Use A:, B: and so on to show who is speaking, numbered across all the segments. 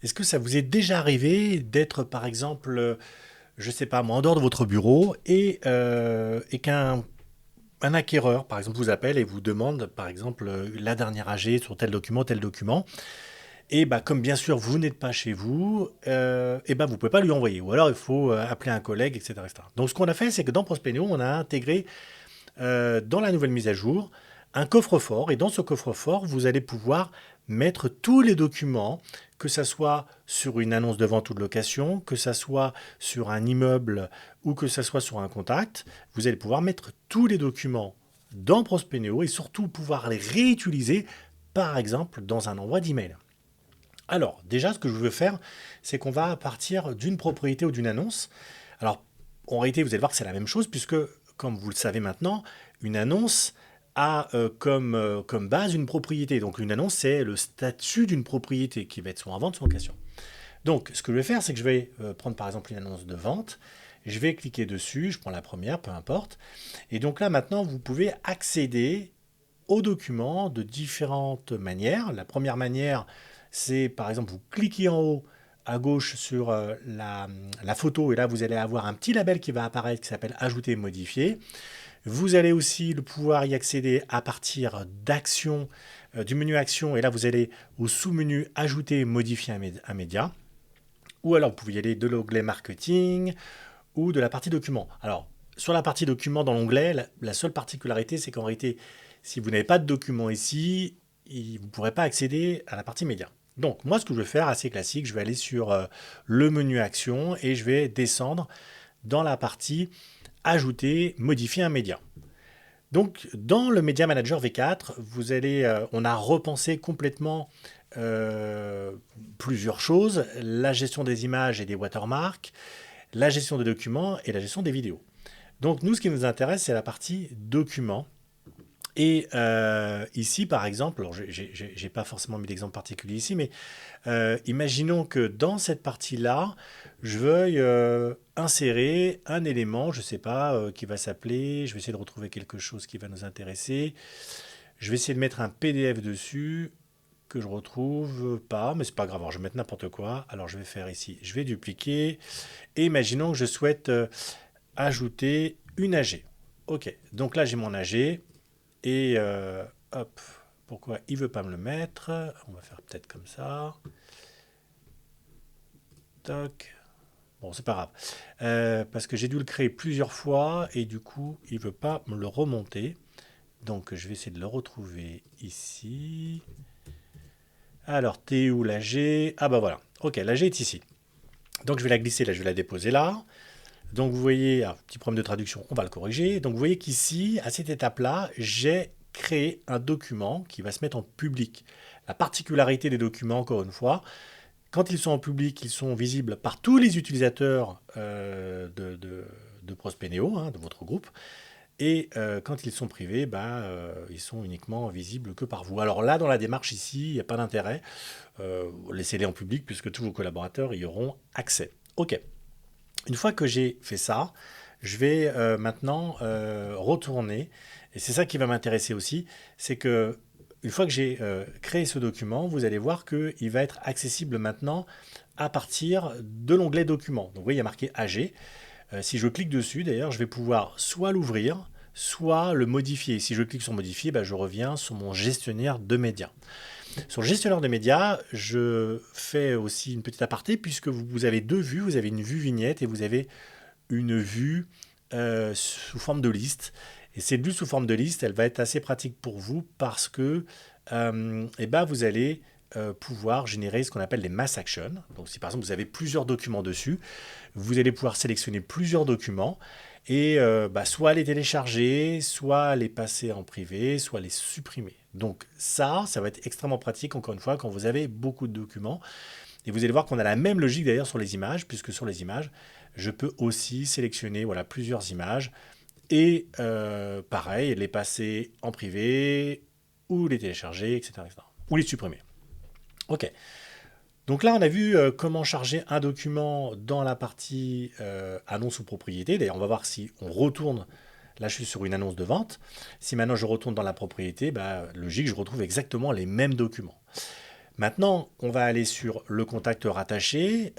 A: Est-ce que ça vous est déjà arrivé d'être, par exemple, je sais pas, moi, en dehors de votre bureau et qu'un un acquéreur, par exemple, vous appelle et vous demande, par exemple, la dernière AG sur tel document, et bah, comme bien sûr vous n'êtes pas chez vous, et bah, vous ne pouvez pas lui envoyer, ou alors il faut appeler un collègue, etc., etc. Donc ce qu'on a fait, c'est que dans Prospeno, on a intégré dans la nouvelle mise à jour un coffre-fort. Et dans ce coffre-fort, vous allez pouvoir mettre tous les documents, que ça soit sur une annonce de vente ou de location, que ça soit sur un immeuble ou que ça soit sur un contact. Vous allez pouvoir mettre tous les documents dans Prospénéo et surtout pouvoir les réutiliser, par exemple, dans un envoi d'email. Alors, déjà, ce que je veux faire, c'est qu'on va partir d'une propriété ou d'une annonce. Alors, en réalité, vous allez voir que c'est la même chose, puisque, comme vous le savez maintenant, une annonce a comme base une propriété. Donc, une annonce, c'est le statut d'une propriété qui va être soit en vente, soit en location. Donc, ce que je vais faire, c'est que je vais prendre par exemple une annonce de vente. Je vais cliquer dessus, je prends la première, peu importe. Et donc là, maintenant, vous pouvez accéder aux documents de différentes manières. La première manière, c'est par exemple, vous cliquez en haut à gauche sur la photo et là, vous allez avoir un petit label qui va apparaître qui s'appelle Ajouter et modifier. Vous allez aussi le pouvoir y accéder à partir d'Action, du menu Action, et là, vous allez au sous-menu Ajouter et modifier un média. Ou alors, vous pouvez y aller de l'onglet Marketing ou de la partie Documents. Alors, sur la partie Documents dans l'onglet, la seule particularité, c'est qu'en réalité, si vous n'avez pas de document ici, vous ne pourrez pas accéder à la partie média. Donc, moi, ce que je vais faire, assez classique, je vais aller sur le menu Action et je vais descendre dans la partie Ajouter, modifier un média. Donc, dans le Media Manager V4, on a repensé complètement euh, plusieurs choses, la gestion des images et des watermarks, la gestion des documents et la gestion des vidéos. Donc, nous, ce qui nous intéresse, c'est la partie documents. Et ici, par exemple, alors j'ai pas forcément mis d'exemple particulier ici, mais imaginons que dans cette partie-là, je veuille insérer un élément, je sais pas, qui va s'appeler, je vais essayer de retrouver quelque chose qui va nous intéresser. Je vais essayer de mettre un PDF dessus que je retrouve pas, mais c'est pas grave, alors je vais mettre n'importe quoi. Alors je vais faire ici, je vais dupliquer, et imaginons que je souhaite ajouter une AG. Ok, donc là j'ai mon AG, et hop, pourquoi il veut pas me le mettre? On va faire peut-être comme ça. Toc. Bon, c'est pas grave. Parce que j'ai dû le créer plusieurs fois et du coup, il veut pas me le remonter. Donc, je vais essayer de le retrouver ici. Alors, t'es où la G? Ah bah voilà. Ok, la G est ici. Donc, je vais la glisser là, je vais la déposer là. Donc, vous voyez, un petit problème de traduction, on va le corriger. Donc, vous voyez qu'ici, à cette étape-là, j'ai créé un document qui va se mettre en public. La particularité des documents, encore une fois, quand ils sont en public, ils sont visibles par tous les utilisateurs de Prospénéo, hein, de votre groupe. Et quand ils sont privés, bah, ils sont uniquement visibles que par vous. Alors là, dans la démarche ici, il n'y a pas d'intérêt. Laissez-les en public puisque tous vos collaborateurs y auront accès. OK. Une fois que j'ai fait ça, je vais maintenant retourner. Et c'est ça qui va m'intéresser aussi, c'est que une fois que j'ai créé ce document, vous allez voir qu'il va être accessible maintenant à partir de l'onglet Documents. Donc vous voyez, il y a marqué AG. Si je clique dessus, d'ailleurs, je vais pouvoir soit l'ouvrir, soit le modifier. Si je clique sur modifier, bah, je reviens sur mon gestionnaire de médias. Sur le gestionnaire de médias, je fais aussi une petite aparté puisque vous avez deux vues. Vous avez une vue vignette et vous avez une vue sous forme de liste. Et cette vue sous forme de liste, elle va être assez pratique pour vous parce que eh ben, vous allez pouvoir générer ce qu'on appelle les mass actions. Donc si par exemple vous avez plusieurs documents dessus, vous allez pouvoir sélectionner plusieurs documents et bah, soit les télécharger, soit les passer en privé, soit les supprimer. Donc ça va être extrêmement pratique encore une fois quand vous avez beaucoup de documents. Et vous allez voir qu'on a la même logique d'ailleurs sur les images, puisque sur les images, je peux aussi sélectionner voilà, plusieurs images et pareil, les passer en privé ou les télécharger, etc., etc. Ou les supprimer. Ok. Donc là, on a vu comment charger un document dans la partie annonce ou propriété. D'ailleurs, on va voir si on retourne. Là, je suis sur une annonce de vente. Si maintenant je retourne dans la propriété, bah, logique, je retrouve exactement les mêmes documents. Maintenant, on va aller sur le contact rattaché.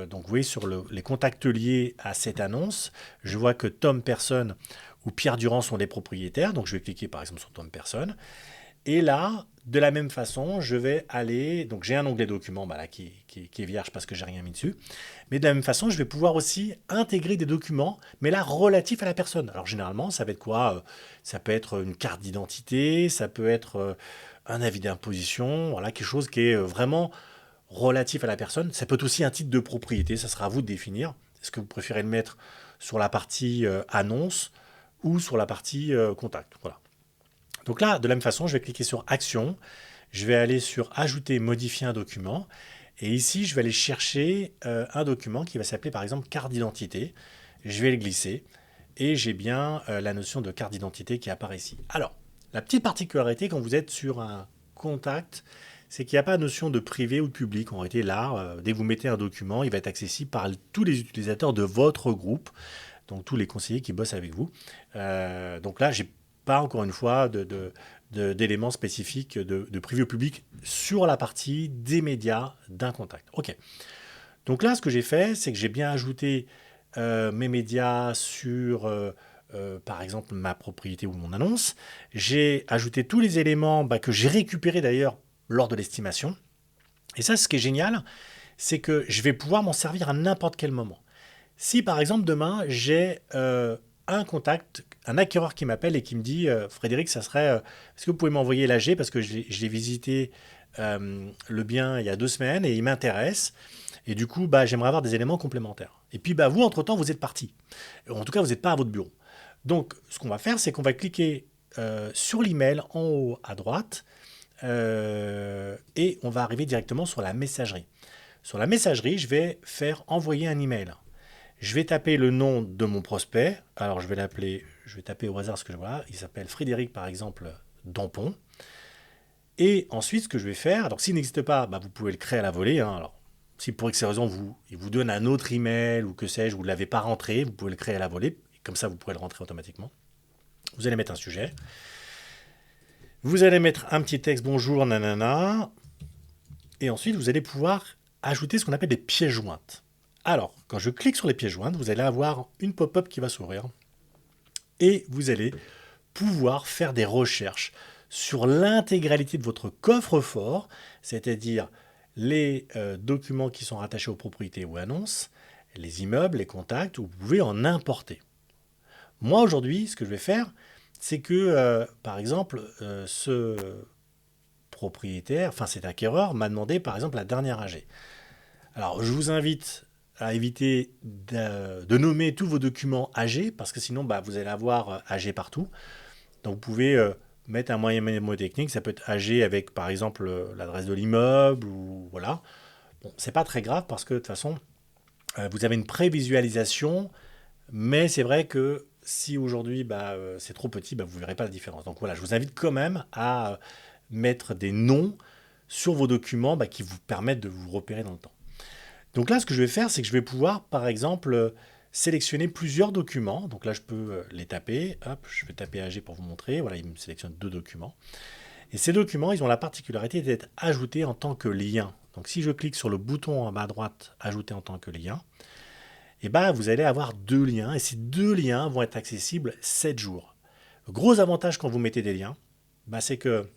A: Donc, vous voyez sur les contacts liés à cette annonce, je vois que Tom Personne ou Pierre Durand sont les propriétaires. Donc, je vais cliquer par exemple sur Tom Personne. Et là, de la même façon, je vais aller. Donc, j'ai un onglet document là, qui est vierge parce que j'ai rien mis dessus. Mais de la même façon, je vais pouvoir aussi intégrer des documents, mais là, relatifs à la personne. Alors, généralement, ça va être quoi? Ça peut être une carte d'identité, ça peut être un avis d'imposition, voilà, quelque chose qui est vraiment relatif à la personne. Ça peut être aussi un titre de propriété, ça sera à vous de définir. Est-ce que vous préférez le mettre sur la partie annonce ou sur la partie contact? Voilà. Donc là, de la même façon, je vais cliquer sur Action, je vais aller sur Ajouter, modifier un document, et ici, je vais aller chercher un document qui va s'appeler par exemple carte d'identité. Je vais le glisser, et j'ai bien la notion de carte d'identité qui apparaît ici. Alors, la petite particularité quand vous êtes sur un contact, c'est qu'il n'y a pas de notion de privé ou de public. En réalité, là, dès que vous mettez un document, il va être accessible par tous les utilisateurs de votre groupe, donc tous les conseillers qui bossent avec vous. Donc là, j'ai pas encore une fois d'éléments spécifiques de privé ou public sur la partie des médias d'un contact. Ok. Donc là, ce que j'ai fait, c'est que j'ai bien ajouté mes médias sur, par exemple, ma propriété ou mon annonce. J'ai ajouté tous les éléments que j'ai récupérés d'ailleurs lors de l'estimation. Et ça, ce qui est génial, c'est que je vais pouvoir m'en servir à n'importe quel moment. Si par exemple demain j'ai un contact, un acquéreur qui m'appelle et qui me dit Frédéric, ça serait, est-ce que vous pouvez m'envoyer l'AG parce que je l'ai visité le bien il y a 2 semaines et il m'intéresse. Et du coup, j'aimerais avoir des éléments complémentaires. Et puis, vous, entre-temps, vous êtes parti. En tout cas, vous n'êtes pas à votre bureau. Donc, ce qu'on va faire, c'est qu'on va cliquer sur l'email en haut à droite et on va arriver directement sur la messagerie. Sur la messagerie, je vais faire envoyer un email. Je vais taper le nom de mon prospect. Alors, je vais taper au hasard ce que je vois. Il s'appelle Frédéric, par exemple, Dampon. Et ensuite, ce que je vais faire, donc s'il n'existe pas, vous pouvez le créer à la volée. Alors, si pour X raison, il vous donne un autre email ou que sais-je, vous ne l'avez pas rentré, vous pouvez le créer à la volée. Comme ça, vous pourrez le rentrer automatiquement. Vous allez mettre un sujet. Vous allez mettre un petit texte, bonjour, nanana. Et ensuite, vous allez pouvoir ajouter ce qu'on appelle des pièces jointes. Alors, quand je clique sur les pièces jointes, vous allez avoir une pop-up qui va s'ouvrir. Et vous allez pouvoir faire des recherches sur l'intégralité de votre coffre-fort, c'est-à-dire les documents qui sont rattachés aux propriétés ou annonces, les immeubles, les contacts, où vous pouvez en importer. Moi, aujourd'hui, ce que je vais faire, c'est que, par exemple, ce propriétaire, enfin cet acquéreur, m'a demandé, par exemple, la dernière AG. Alors, je vous invite à éviter de nommer tous vos documents AG, parce que sinon, vous allez avoir AG partout. Donc, vous pouvez mettre un moyen mnémotechnique, ça peut être AG avec, par exemple, l'adresse de l'immeuble, ou voilà. Bon, c'est pas très grave, parce que, de toute façon, vous avez une prévisualisation, mais c'est vrai que si aujourd'hui, c'est trop petit, vous ne verrez pas la différence. Donc, voilà, je vous invite quand même à mettre des noms sur vos documents qui vous permettent de vous repérer dans le temps. Donc là, ce que je vais faire, c'est que je vais pouvoir, par exemple, sélectionner plusieurs documents. Donc là, je peux les taper. Hop, je vais taper AG pour vous montrer. Voilà, il me sélectionne 2 documents. Et ces documents, ils ont la particularité d'être ajoutés en tant que lien. Donc si je clique sur le bouton en bas à droite, ajouter en tant que lien, vous allez avoir 2 liens. Et ces 2 liens vont être accessibles 7 jours. Le gros avantage quand vous mettez des liens, c'est que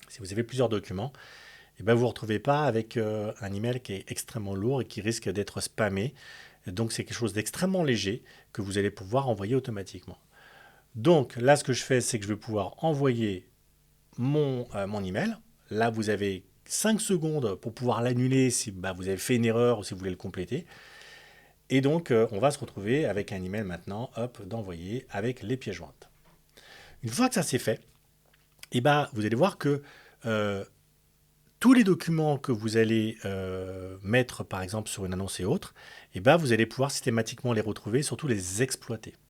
A: si vous avez plusieurs documents, vous ne vous retrouvez pas avec un email qui est extrêmement lourd et qui risque d'être spammé. Donc c'est quelque chose d'extrêmement léger que vous allez pouvoir envoyer automatiquement. Donc là, ce que je fais, c'est que je vais pouvoir envoyer mon email. Là, vous avez 5 secondes pour pouvoir l'annuler si vous avez fait une erreur ou si vous voulez le compléter. Et donc, on va se retrouver avec un email maintenant, d'envoyer avec les pièces jointes. Une fois que ça c'est fait, vous allez voir que tous les documents que vous allez mettre, par exemple, sur une annonce et autres, vous allez pouvoir systématiquement les retrouver, surtout les exploiter.